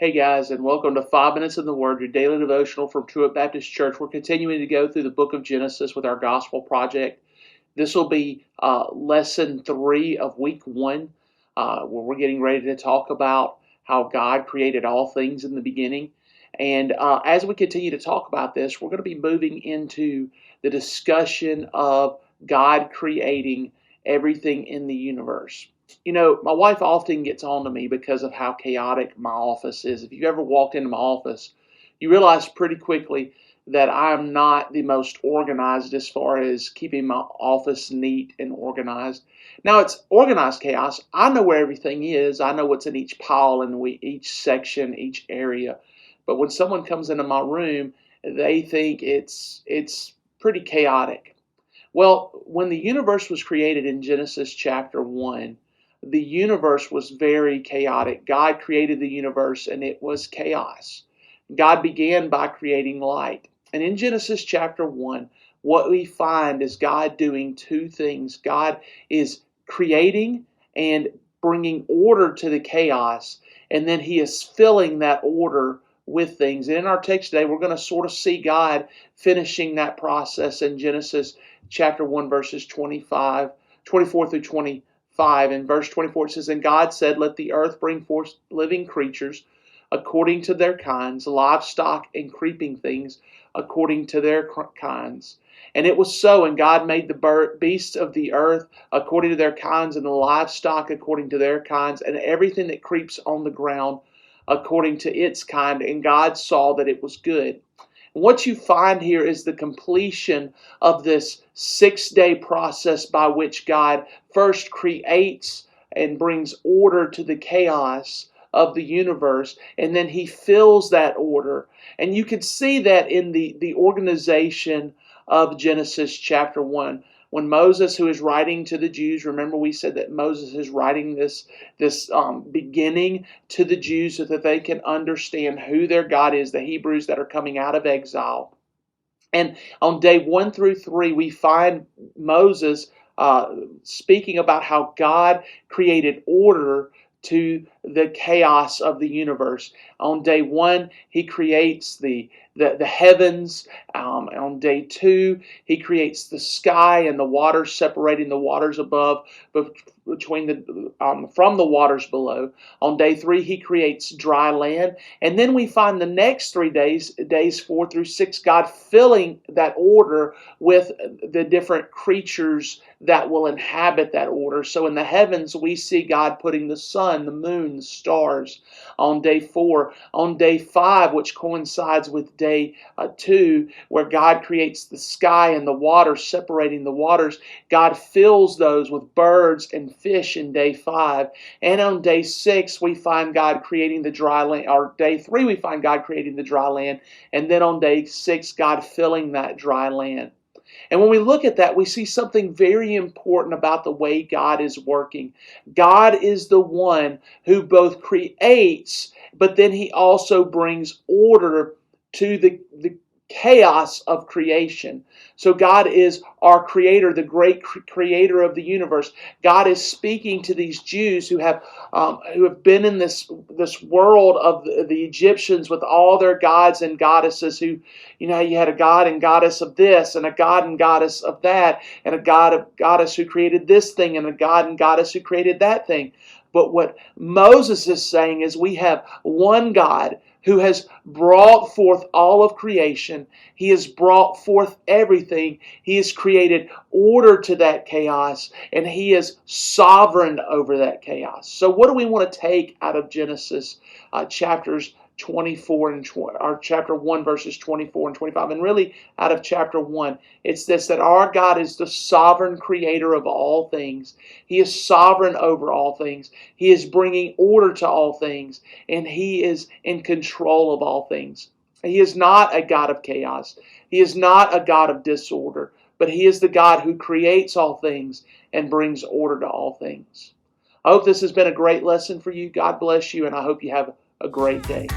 Hey guys, and welcome to 5 Minutes in the Word, your daily devotional from Truett Baptist Church. We're continuing to go through the book of Genesis with our Gospel Project. This will be lesson 3 of week 1, where we're getting ready to talk about how God created all things in the beginning. And as we continue to talk about this, we're going to be moving into the discussion of God creating everything in the universe. You know, my wife often gets on to me because of how chaotic my office is. If you've ever walked into my office, you realize pretty quickly that I'm not the most organized as far as keeping my office neat and organized. Now, it's organized chaos. I know where everything is. I know what's in each pile and each section, each area. But when someone comes into my room, they think it's pretty chaotic. Well, when the universe was created in Genesis chapter 1, the universe was very chaotic. God created the universe and it was chaos. God began by creating light. And in Genesis chapter 1, what we find is God doing two things. God is creating and bringing order to the chaos, and then He is filling that order with things. And in our text today, we're going to sort of see God finishing that process in Genesis chapter 1, verses 24 through 25. In verse 24 it says, "And God said, Let the earth bring forth living creatures according to their kinds, livestock and creeping things according to their kinds. And it was so, and God made the beasts of the earth according to their kinds, and the livestock according to their kinds, and everything that creeps on the ground according to its kind. And God saw that it was good." And what you find here is the completion of this 6-day process by which God first creates and brings order to the chaos of the universe, and then He fills that order. And you can see that in the organization of Genesis chapter 1. When Moses, who is writing to the Jews, remember we said that Moses is writing this beginning to the Jews so that they can understand who their God is, the Hebrews that are coming out of exile. And on day 1 through 3, we find Moses speaking about how God created order to the chaos of the universe. On day 1, He creates the heavens. On day 2, He creates the sky and the waters, separating the waters above from the waters below. On day 3, He creates dry land. And then we find the next 3 days 4 through 6, God filling that order with the different creatures that will inhabit that order. So in the heavens, we see God putting the sun, the moon, the stars on day 4. On day 5, which coincides with day 2, where God creates the sky and the water, separating the waters, God fills those with birds and fish in day 5. And on day 6, we find God creating the dry land, or day 3, we find God creating the dry land. And then on day 6, God filling that dry land. And when we look at that, we see something very important about the way God is working. God is the one who both creates, but then He also brings order to the chaos of creation. So God is our creator, the great creator of the universe. God is speaking to these Jews who have been in this world of the Egyptians with all their gods and goddesses. Who, you know, you had a god and goddess of this, and a god and goddess of that, and a goddess who created this thing, and a god and goddess who created that thing. But what Moses is saying is we have one God who has brought forth all of creation. He has brought forth everything. He has created order to that chaos, and He is sovereign over that chaos. So what do we want to take out of Genesis chapters 24 and or chapter 1 verses 24 and 25, and really out of chapter 1? It's this, that our God is the sovereign creator of all things. He is sovereign over all things. He is bringing order to all things, and He is in control of all things. He is not a God of chaos. He is not a God of disorder, but He is the God who creates all things and brings order to all things. I hope this has been a great lesson for you. God bless you, and I hope you have a great day.